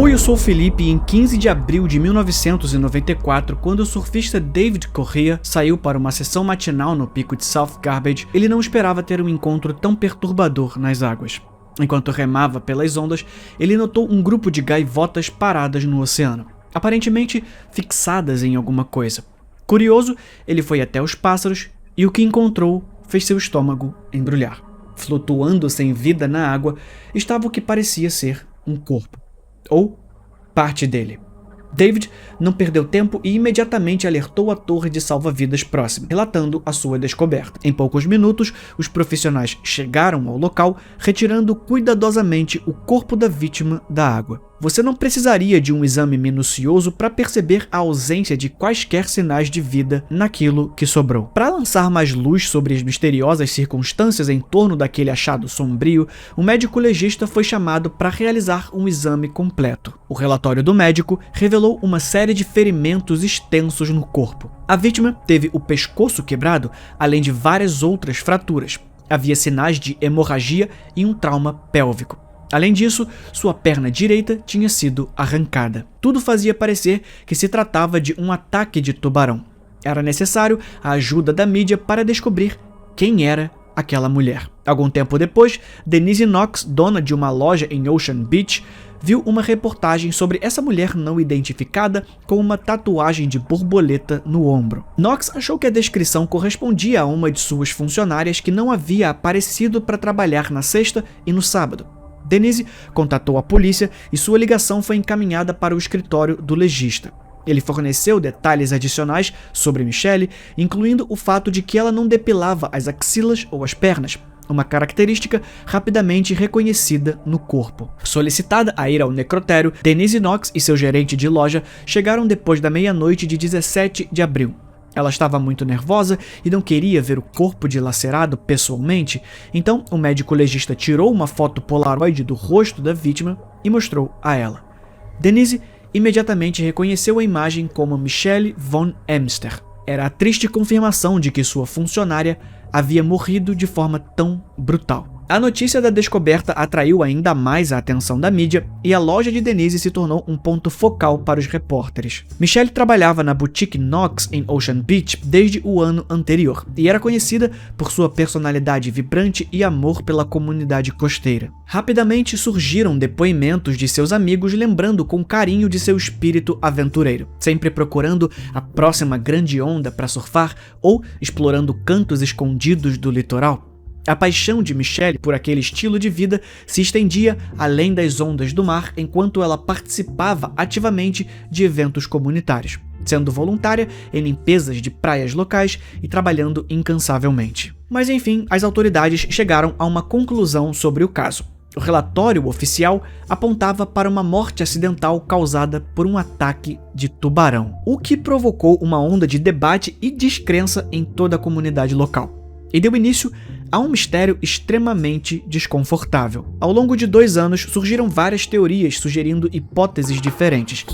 Eu sou o Felipe e em 15 de abril de 1994, quando o surfista David Correa saiu para uma sessão matinal no pico de South Garbage, ele não esperava ter um encontro tão perturbador nas águas. Enquanto remava pelas ondas, ele notou um grupo de gaivotas paradas no oceano, aparentemente fixadas em alguma coisa. Curioso, ele foi até os pássaros e o que encontrou fez seu estômago embrulhar. Flutuando sem vida na água estava o que parecia ser um corpo, ou parte dele. David não perdeu tempo e imediatamente alertou a torre de salva-vidas próxima, relatando a sua descoberta. Em poucos minutos, os profissionais chegaram ao local, retirando cuidadosamente o corpo da vítima da água. Você não precisaria de um exame minucioso para perceber a ausência de quaisquer sinais de vida naquilo que sobrou. Para lançar mais luz sobre as misteriosas circunstâncias em torno daquele achado sombrio, o médico legista foi chamado para realizar um exame completo. O relatório do médico revelou uma série de ferimentos extensos no corpo. A vítima teve o pescoço quebrado, além de várias outras fraturas. Havia sinais de hemorragia e um trauma pélvico. Além disso, sua perna direita tinha sido arrancada. Tudo fazia parecer que se tratava de um ataque de tubarão. Era necessário a ajuda da mídia para descobrir quem era aquela mulher. Algum tempo depois, Denise Knox, dona de uma loja em Ocean Beach, viu uma reportagem sobre essa mulher não identificada com uma tatuagem de borboleta no ombro. Knox achou que a descrição correspondia a uma de suas funcionárias que não havia aparecido para trabalhar na sexta e no sábado. Denise contatou a polícia e sua ligação foi encaminhada para o escritório do legista. Ele forneceu detalhes adicionais sobre Michelle, incluindo o fato de que ela não depilava as axilas ou as pernas, uma característica rapidamente reconhecida no corpo. Solicitada a ir ao necrotério, Denise Knox e seu gerente de loja chegaram depois da meia-noite de 17 de abril. Ela estava muito nervosa e não queria ver o corpo dilacerado pessoalmente, então o médico legista tirou uma foto polaroid do rosto da vítima e mostrou a ela. Denise imediatamente reconheceu a imagem como Michelle von Emster. Era a triste confirmação de que sua funcionária havia morrido de forma tão brutal. A notícia da descoberta atraiu ainda mais a atenção da mídia e a loja de Denise se tornou um ponto focal para os repórteres. Michelle trabalhava na boutique Knox em Ocean Beach desde o ano anterior e era conhecida por sua personalidade vibrante e amor pela comunidade costeira. Rapidamente surgiram depoimentos de seus amigos lembrando com carinho de seu espírito aventureiro, sempre procurando a próxima grande onda para surfar ou explorando cantos escondidos do litoral. A paixão de Michelle por aquele estilo de vida se estendia além das ondas do mar enquanto ela participava ativamente de eventos comunitários, sendo voluntária em limpezas de praias locais e trabalhando incansavelmente. Mas enfim, as autoridades chegaram a uma conclusão sobre o caso. O relatório oficial apontava para uma morte acidental causada por um ataque de tubarão, o que provocou uma onda de debate e descrença em toda a comunidade local. E deu início a um mistério extremamente desconfortável. Ao longo de 2 anos, surgiram várias teorias sugerindo hipóteses diferentes.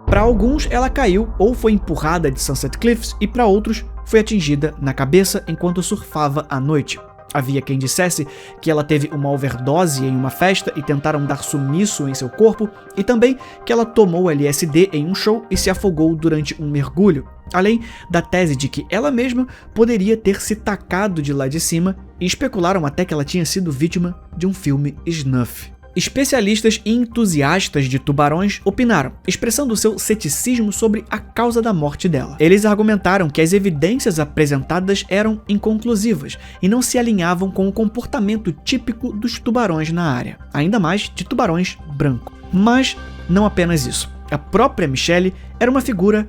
Para alguns, ela caiu ou foi empurrada de Sunset Cliffs e para outros, foi atingida na cabeça enquanto surfava à noite. Havia quem dissesse que ela teve uma overdose em uma festa e tentaram dar sumiço em seu corpo, e também que ela tomou LSD em um show e se afogou durante um mergulho, além da tese de que ela mesma poderia ter se tacado de lá de cima, e especularam até que ela tinha sido vítima de um filme snuff. Especialistas e entusiastas de tubarões opinaram, expressando seu ceticismo sobre a causa da morte dela. Eles argumentaram que as evidências apresentadas eram inconclusivas e não se alinhavam com o comportamento típico dos tubarões na área, ainda mais de tubarões brancos. Mas não apenas isso. A própria Michelle era uma figura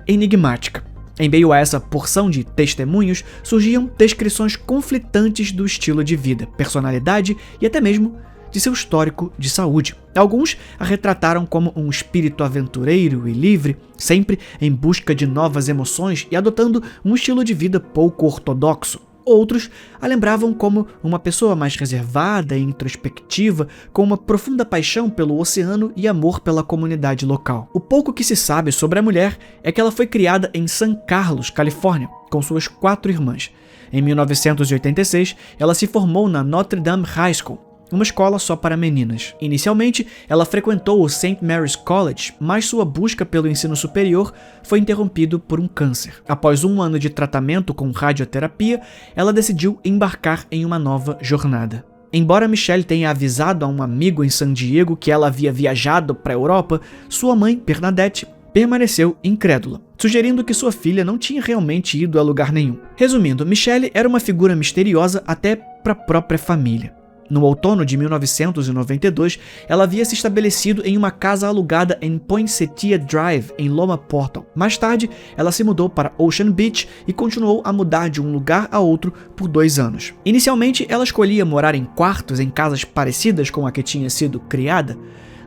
enigmática. Em meio a essa porção de testemunhos, surgiam descrições conflitantes do estilo de vida, personalidade e até mesmo de seu histórico de saúde. Alguns a retrataram como um espírito aventureiro e livre, sempre em busca de novas emoções e adotando um estilo de vida pouco ortodoxo. Outros a lembravam como uma pessoa mais reservada e introspectiva, com uma profunda paixão pelo oceano e amor pela comunidade local. O pouco que se sabe sobre a mulher é que ela foi criada em San Carlos, Califórnia, com suas 4 irmãs. Em 1986, ela se formou na Notre Dame High School, uma escola só para meninas. Inicialmente, ela frequentou o St. Mary's College, mas sua busca pelo ensino superior foi interrompido por um câncer. Após 1 ano de tratamento com radioterapia, ela decidiu embarcar em uma nova jornada. Embora Michelle tenha avisado a um amigo em San Diego que ela havia viajado para a Europa, sua mãe, Bernadette, permaneceu incrédula, sugerindo que sua filha não tinha realmente ido a lugar nenhum. Resumindo, Michelle era uma figura misteriosa até para a própria família. No outono de 1992, ela havia se estabelecido em uma casa alugada em Poinsettia Drive, em Loma Portal. Mais tarde, ela se mudou para Ocean Beach e continuou a mudar de um lugar a outro por 2 anos. Inicialmente, ela escolhia morar em quartos em casas parecidas com a que tinha sido criada.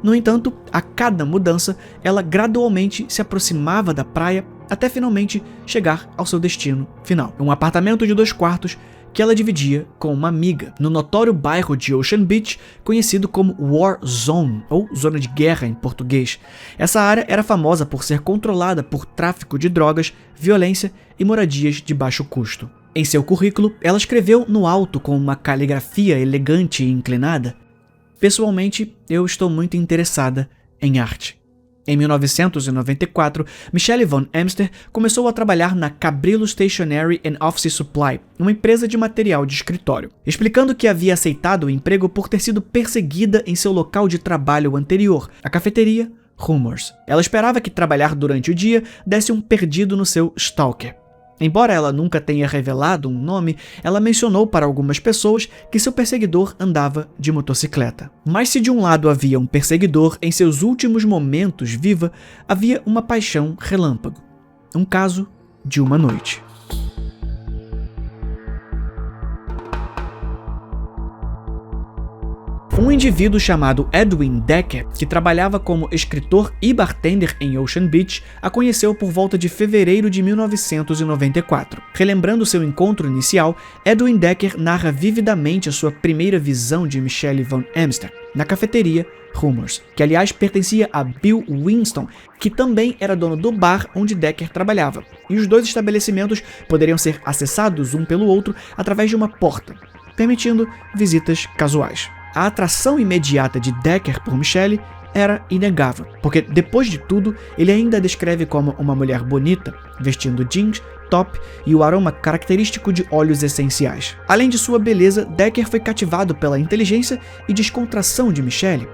No entanto, a cada mudança, ela gradualmente se aproximava da praia até finalmente chegar ao seu destino final. Um apartamento de 2 quartos que ela dividia com uma amiga, no notório bairro de Ocean Beach, conhecido como War Zone, ou Zona de Guerra em português. Essa área era famosa por ser controlada por tráfico de drogas, violência e moradias de baixo custo. Em seu currículo, ela escreveu no alto com uma caligrafia elegante e inclinada: "Pessoalmente, eu estou muito interessada em arte." Em 1994, Michelle Von Emster começou a trabalhar na Cabrillo Stationery and Office Supply, uma empresa de material de escritório, explicando que havia aceitado o emprego por ter sido perseguida em seu local de trabalho anterior, a cafeteria Rumors. Ela esperava que trabalhar durante o dia desse um perdido no seu stalker. Embora ela nunca tenha revelado um nome, ela mencionou para algumas pessoas que seu perseguidor andava de motocicleta. Mas se de um lado havia um perseguidor em seus últimos momentos viva, havia uma paixão relâmpago. Um caso de uma noite. Um indivíduo chamado Edwin Decker, que trabalhava como escritor e bartender em Ocean Beach, a conheceu por volta de fevereiro de 1994. Relembrando seu encontro inicial, Edwin Decker narra vividamente a sua primeira visão de Michelle Von Emster, na cafeteria Rumors, que aliás pertencia a Bill Winston, que também era dono do bar onde Decker trabalhava, e os 2 estabelecimentos poderiam ser acessados um pelo outro através de uma porta, permitindo visitas casuais. A atração imediata de Decker por Michelle era inegável, porque depois de tudo, ele ainda a descreve como uma mulher bonita, vestindo jeans, top e o aroma característico de óleos essenciais. Além de sua beleza, Decker foi cativado pela inteligência e descontração de Michelle.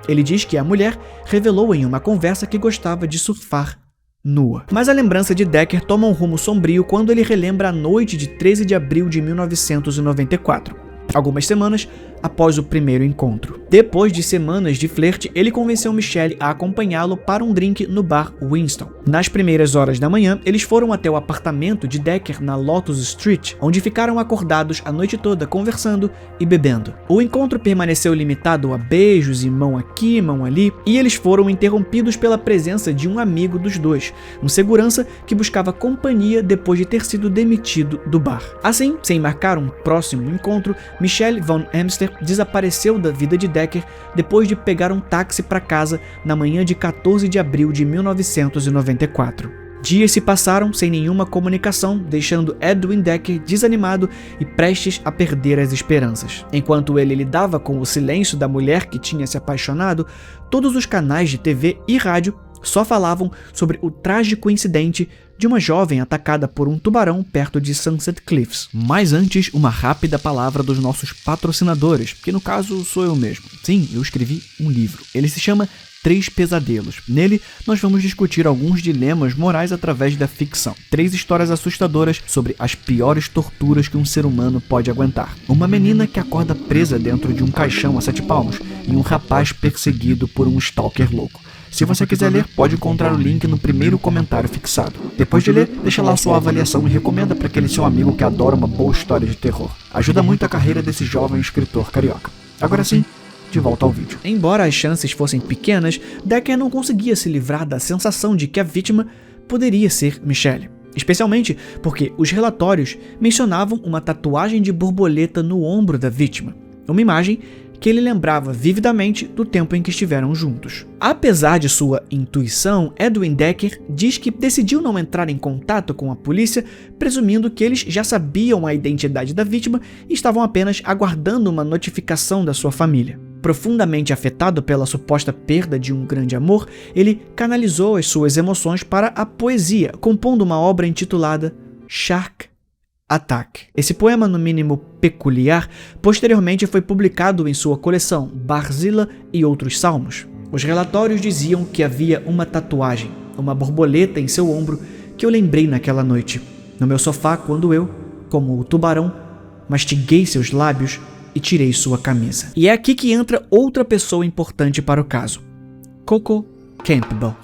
Ele diz que a mulher revelou em uma conversa que gostava de surfar nua. Mas a lembrança de Decker toma um rumo sombrio quando ele relembra a noite de 13 de abril de 1994. Algumas semanas após o primeiro encontro. Depois de semanas de flerte, ele convenceu Michelle a acompanhá-lo para um drink no bar Winston. Nas primeiras horas da manhã, eles foram até o apartamento de Decker na Lotus Street, onde ficaram acordados a noite toda conversando e bebendo. O encontro permaneceu limitado a beijos e mão aqui, mão ali, e eles foram interrompidos pela presença de um amigo dos 2, um segurança que buscava companhia depois de ter sido demitido do bar. Assim, sem marcar um próximo encontro, Michelle Von Emster desapareceu da vida de Decker depois de pegar um táxi para casa na manhã de 14 de abril de 1994. Dias se passaram sem nenhuma comunicação, deixando Edwin Decker desanimado e prestes a perder as esperanças. Enquanto ele lidava com o silêncio da mulher que tinha se apaixonado, todos os canais de TV e rádio só falavam sobre o trágico incidente de uma jovem atacada por um tubarão perto de Sunset Cliffs. Mas antes, uma rápida palavra dos nossos patrocinadores, que no caso sou eu mesmo. Sim, eu escrevi um livro. Ele se chama 3 Pesadelos. Nele, nós vamos discutir alguns dilemas morais através da ficção. 3 histórias assustadoras sobre as piores torturas que um ser humano pode aguentar. Uma menina que acorda presa dentro de um caixão a 7 palmos e um rapaz perseguido por um stalker louco. Se você quiser ler, pode encontrar o link no primeiro comentário fixado. Depois de ler, deixa lá sua avaliação e recomenda para aquele seu amigo que adora uma boa história de terror. Ajuda muito a carreira desse jovem escritor carioca. Agora sim, de volta ao vídeo. Embora as chances fossem pequenas, Decker não conseguia se livrar da sensação de que a vítima poderia ser Michelle. Especialmente porque os relatórios mencionavam uma tatuagem de borboleta no ombro da vítima. Uma imagem que ele lembrava vividamente do tempo em que estiveram juntos. Apesar de sua intuição, Edwin Decker diz que decidiu não entrar em contato com a polícia, presumindo que eles já sabiam a identidade da vítima e estavam apenas aguardando uma notificação da sua família. Profundamente afetado pela suposta perda de um grande amor, ele canalizou as suas emoções para a poesia, compondo uma obra intitulada Shark Attack. Esse poema, no mínimo peculiar, posteriormente foi publicado em sua coleção Barzilla e Outros Salmos. Os relatórios diziam que havia uma tatuagem, uma borboleta em seu ombro, que eu lembrei naquela noite, no meu sofá, quando eu, como o tubarão, mastiguei seus lábios e tirei sua camisa. E é aqui que entra outra pessoa importante para o caso: Coco Campbell.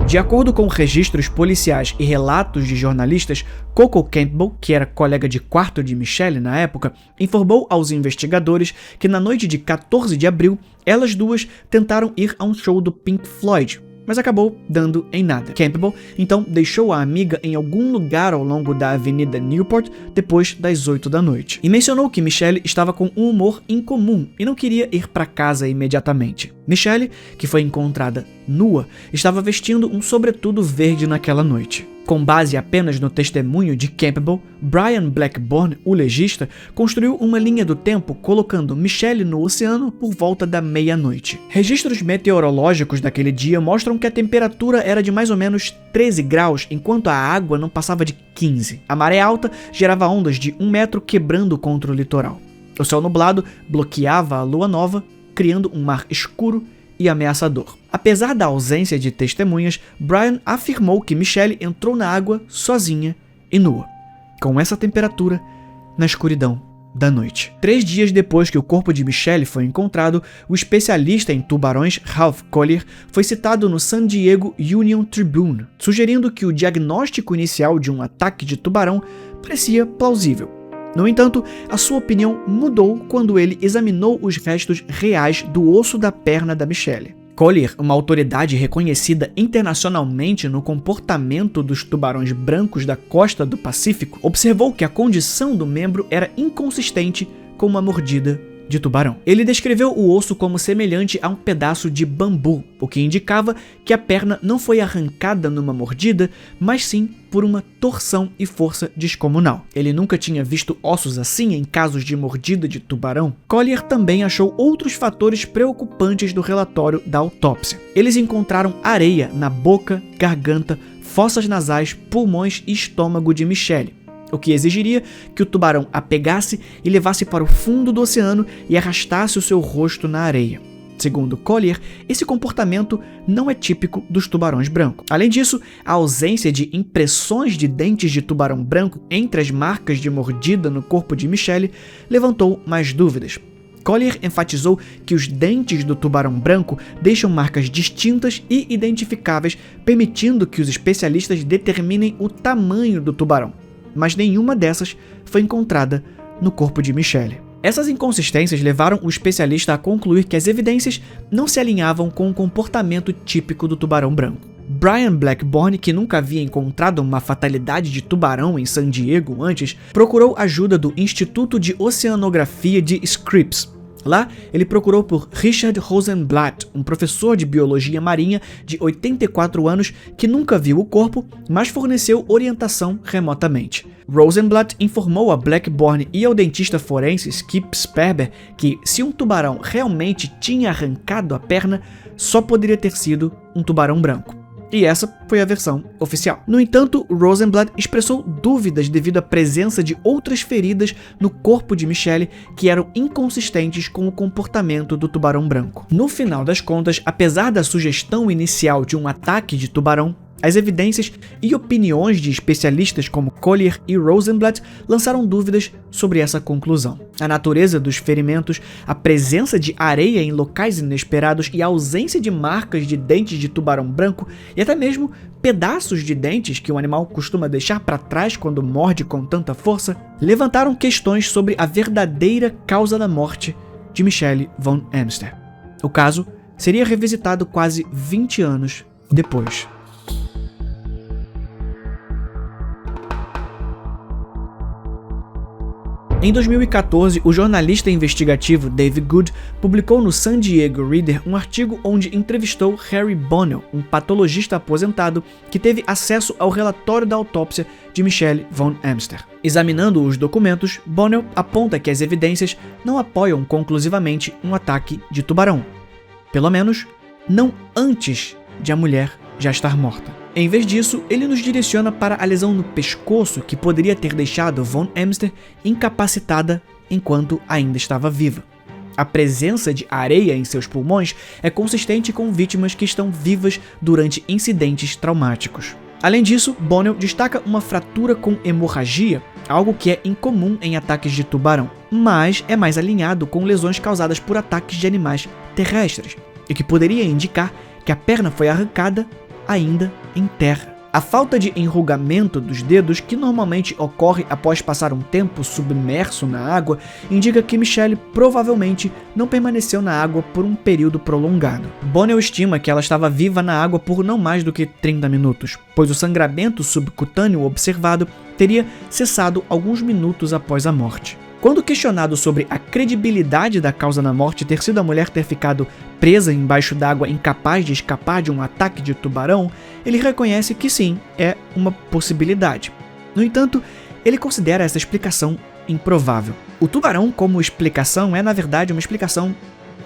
De acordo com registros policiais e relatos de jornalistas, Coco Campbell, que era colega de quarto de Michelle na época, informou aos investigadores que na noite de 14 de abril, elas duas tentaram ir a um show do Pink Floyd, mas acabou dando em nada. Campbell então deixou a amiga em algum lugar ao longo da Avenida Newport depois das 8 da noite. E mencionou que Michelle estava com um humor incomum e não queria ir para casa imediatamente. Michelle, que foi encontrada nua, estava vestindo um sobretudo verde naquela noite. Com base apenas no testemunho de Campbell, Brian Blackburn, o legista, construiu uma linha do tempo colocando Michelle no oceano por volta da meia-noite. Registros meteorológicos daquele dia mostram que a temperatura era de mais ou menos 13 graus, enquanto a água não passava de 15. A maré alta gerava ondas de 1 metro quebrando contra o litoral. O céu nublado bloqueava a lua nova, criando um mar escuro e ameaçador. Apesar da ausência de testemunhas, Brian afirmou que Michelle entrou na água sozinha e nua, com essa temperatura, na escuridão da noite. 3 dias depois que o corpo de Michelle foi encontrado, o especialista em tubarões Ralph Collier foi citado no San Diego Union Tribune, sugerindo que o diagnóstico inicial de um ataque de tubarão parecia plausível. No entanto, a sua opinião mudou quando ele examinou os restos reais do osso da perna da Michelle. Collier, uma autoridade reconhecida internacionalmente no comportamento dos tubarões brancos da costa do Pacífico, observou que a condição do membro era inconsistente com uma mordida de tubarão. Ele descreveu o osso como semelhante a um pedaço de bambu, o que indicava que a perna não foi arrancada numa mordida, mas sim por uma torção e força descomunal. Ele nunca tinha visto ossos assim em casos de mordida de tubarão. Collier também achou outros fatores preocupantes do relatório da autópsia. Eles encontraram areia na boca, garganta, fossas nasais, pulmões e estômago de Michelle, o que exigiria que o tubarão a pegasse e levasse para o fundo do oceano e arrastasse o seu rosto na areia. Segundo Collier, esse comportamento não é típico dos tubarões brancos. Além disso, a ausência de impressões de dentes de tubarão branco entre as marcas de mordida no corpo de Michelle levantou mais dúvidas. Collier enfatizou que os dentes do tubarão branco deixam marcas distintas e identificáveis, permitindo que os especialistas determinem o tamanho do tubarão, mas nenhuma dessas foi encontrada no corpo de Michelle. Essas inconsistências levaram o especialista a concluir que as evidências não se alinhavam com o comportamento típico do tubarão branco. Brian Blackburn, que nunca havia encontrado uma fatalidade de tubarão em San Diego antes, procurou ajuda do Instituto de Oceanografia de Scripps. Lá, ele procurou por Richard Rosenblatt, um professor de biologia marinha de 84 anos que nunca viu o corpo, mas forneceu orientação remotamente. Rosenblatt informou a Blackburn e ao dentista forense Skip Sperber que, se um tubarão realmente tinha arrancado a perna, só poderia ter sido um tubarão branco. E essa foi a versão oficial. No entanto, Rosenblatt expressou dúvidas devido à presença de outras feridas no corpo de Michelle que eram inconsistentes com o comportamento do tubarão branco. No final das contas, apesar da sugestão inicial de um ataque de tubarão, as evidências e opiniões de especialistas como Collier e Rosenblatt lançaram dúvidas sobre essa conclusão. A natureza dos ferimentos, a presença de areia em locais inesperados e a ausência de marcas de dentes de tubarão branco e até mesmo pedaços de dentes que o animal costuma deixar para trás quando morde com tanta força, levantaram questões sobre a verdadeira causa da morte de Michelle von Amster. O caso seria revisitado quase 20 anos depois. Em 2014, o jornalista investigativo David Good publicou no San Diego Reader um artigo onde entrevistou Harry Bonnell, um patologista aposentado que teve acesso ao relatório da autópsia de Michelle von Emster. Examinando os documentos, Bonnell aponta que as evidências não apoiam conclusivamente um ataque de tubarão. Pelo menos, não antes de a mulher já estar morta. Em vez disso, ele nos direciona para a lesão no pescoço que poderia ter deixado von Emster incapacitada enquanto ainda estava viva. A presença de areia em seus pulmões é consistente com vítimas que estão vivas durante incidentes traumáticos. Além disso, Bonnell destaca uma fratura com hemorragia, algo que é incomum em ataques de tubarão, mas é mais alinhado com lesões causadas por ataques de animais terrestres, e que poderia indicar que a perna foi arrancada ainda em terra. A falta de enrugamento dos dedos, que normalmente ocorre após passar um tempo submerso na água, indica que Michelle provavelmente não permaneceu na água por um período prolongado. Bonnell estima que ela estava viva na água por não mais do que 30 minutos, pois o sangramento subcutâneo observado teria cessado alguns minutos após a morte. Quando questionado sobre a credibilidade da causa da morte ter sido a mulher ter ficado presa embaixo d'água incapaz de escapar de um ataque de tubarão, ele reconhece que sim, é uma possibilidade. No entanto, ele considera essa explicação improvável. O tubarão como explicação é, na verdade, uma explicação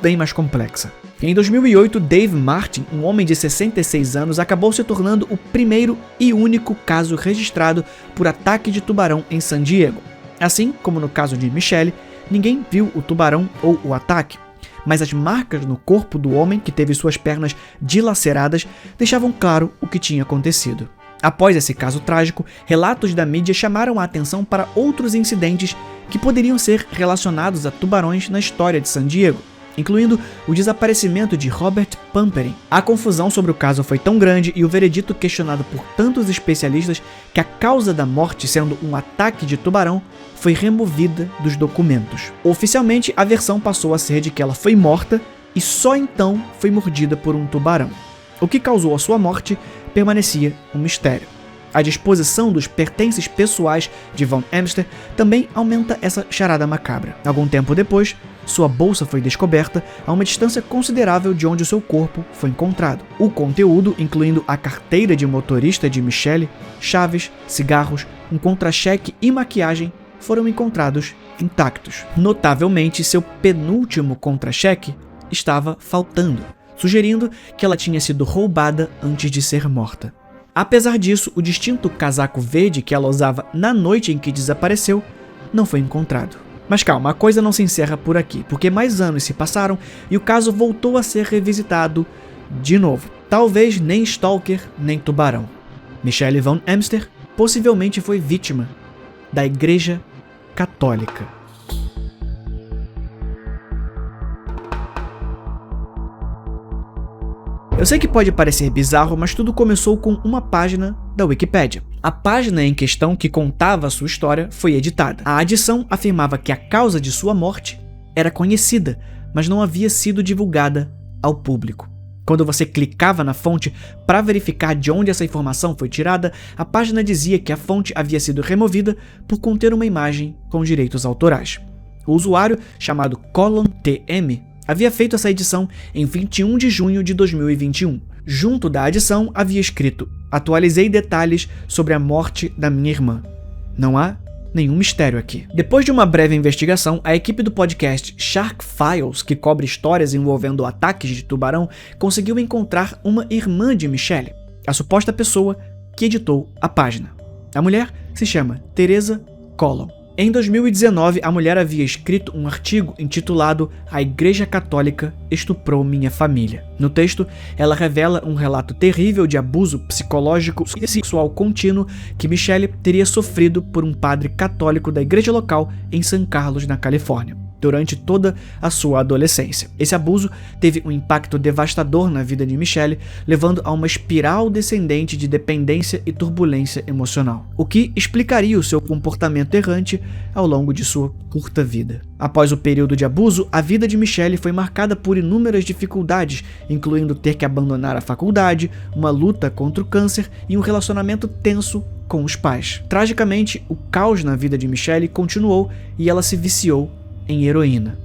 bem mais complexa. Em 2008, Dave Martin, um homem de 66 anos, acabou se tornando o primeiro e único caso registrado por ataque de tubarão em San Diego. Assim como no caso de Michelle, ninguém viu o tubarão ou o ataque, mas as marcas no corpo do homem, que teve suas pernas dilaceradas, deixavam claro o que tinha acontecido. Após esse caso trágico, relatos da mídia chamaram a atenção para outros incidentes que poderiam ser relacionados a tubarões na história de San Diego, incluindo o desaparecimento de Robert Pumperin. A confusão sobre o caso foi tão grande e o veredito questionado por tantos especialistas que a causa da morte sendo um ataque de tubarão foi removida dos documentos. Oficialmente, a versão passou a ser de que ela foi morta e só então foi mordida por um tubarão. O que causou a sua morte permanecia um mistério. A disposição dos pertences pessoais de von Emster também aumenta essa charada macabra. Algum tempo depois, sua bolsa foi descoberta a uma distância considerável de onde o seu corpo foi encontrado. O conteúdo, incluindo a carteira de motorista de Michelle, chaves, cigarros, um contra-cheque e maquiagem, foram encontrados intactos. Notavelmente, seu penúltimo contra-cheque estava faltando, sugerindo que ela tinha sido roubada antes de ser morta. Apesar disso, o distinto casaco verde que ela usava na noite em que desapareceu não foi encontrado. Mas calma, a coisa não se encerra por aqui, porque mais anos se passaram e o caso voltou a ser revisitado de novo. Talvez nem stalker, nem tubarão. Michelle von Emster possivelmente foi vítima da Igreja Católica. Eu sei que pode parecer bizarro, mas tudo começou com uma página da Wikipédia. A página em questão, que contava a sua história, foi editada. A adição afirmava que a causa de sua morte era conhecida, mas não havia sido divulgada ao público. Quando você clicava na fonte para verificar de onde essa informação foi tirada, a página dizia que a fonte havia sido removida por conter uma imagem com direitos autorais. O usuário, chamado ColonTM, havia feito essa edição em 21 de junho de 2021. Junto da adição havia escrito: "Atualizei detalhes sobre a morte da minha irmã. Não há nenhum mistério aqui." Depois de uma breve investigação, a equipe do podcast Shark Files, que cobre histórias envolvendo ataques de tubarão, conseguiu encontrar uma irmã de Michelle, a suposta pessoa que editou a página. A mulher se chama Teresa Collon. Em 2019, a mulher havia escrito um artigo intitulado "A Igreja Católica estuprou minha família". No texto, ela revela um relato terrível de abuso psicológico e sexual contínuo que Michelle teria sofrido por um padre católico da igreja local em San Carlos, na Califórnia. durante toda a sua adolescência. Esse abuso teve um impacto devastador na vida de Michelle, levando a uma espiral descendente de dependência e turbulência emocional, o que explicaria o seu comportamento errante ao longo de sua curta vida. Após o período de abuso, a vida de Michelle foi marcada por inúmeras dificuldades, incluindo ter que abandonar a faculdade, uma luta contra o câncer e um relacionamento tenso com os pais. Tragicamente, o caos na vida de Michelle continuou e ela se viciou em heroína.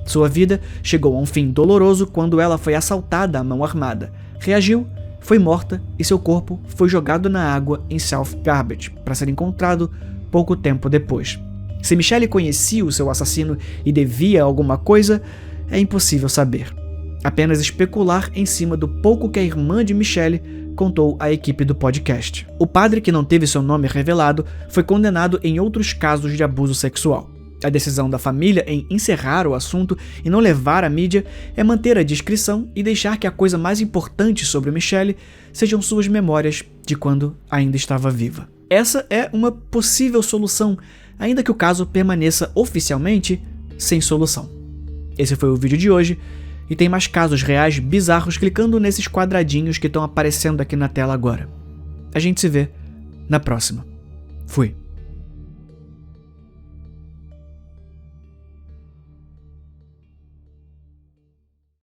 Sua vida chegou a um fim doloroso quando ela foi assaltada à mão armada, reagiu, foi morta e seu corpo foi jogado na água em South Garbage para ser encontrado pouco tempo depois. Se Michelle conhecia o seu assassino e devia alguma coisa, é impossível saber. Apenas especular em cima do pouco que a irmã de Michelle contou à equipe do podcast. O padre, que não teve seu nome revelado, foi condenado em outros casos de abuso sexual. A decisão da família em encerrar o assunto e não levar à mídia é manter a discrição e deixar que a coisa mais importante sobre Michelle sejam suas memórias de quando ainda estava viva. Essa é uma possível solução, ainda que o caso permaneça oficialmente sem solução. Esse foi o vídeo de hoje. E tem mais casos reais bizarros clicando nesses quadradinhos que estão aparecendo aqui na tela agora. A gente se vê na próxima. Fui.